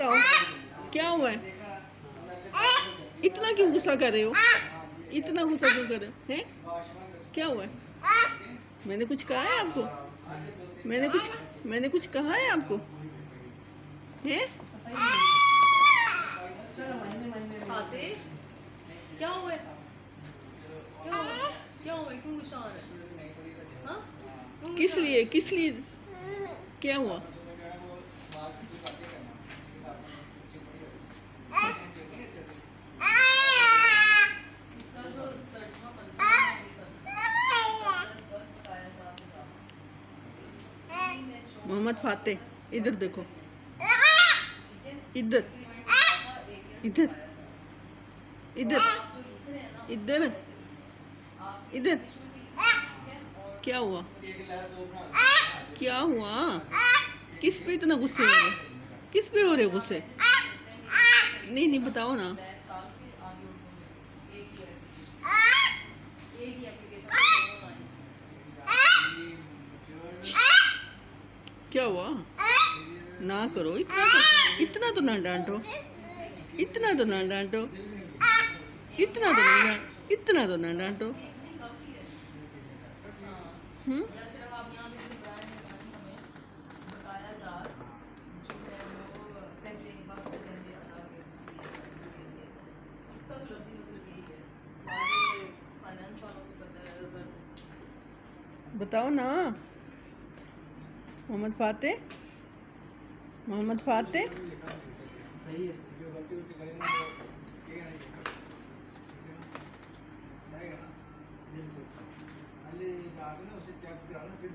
बताओ क्या हुआ है? इतना क्यों गुस्सा कर रहे हो? इतना गुस्सा क्यों कर रहे हो? हैं? क्या हुआ है? मैंने कुछ कहा है आपको? मैंने कुछ कहा है आपको? हैं? क्या हुआ? क्या हुआ? क्यों गुस्सा आ रहा है? हाँ? किस लिए क्या हुआ? इसका जो तर्जुमा बनता है मोहम्मद फाते, इधर देखो, इधर इधर इधर इधर इधर। क्या हुआ? क्या हुआ? किस पे इतना गुस्से हो रहे? किस पे हो रहे गुस्से? नहीं बताओ ना। क्या हुआ? ना करो, इतना तो ना डांटो, इतना तो ना डांटो, इतना तो ना डांटो। बताओ ना मोहम्मद फाते, मोहम्मद फाते। सही है, जो गलती उससे करेंगे वो जाएगा ना, बिल्कुल। अरे जाके ना उसे चेक कराना फिर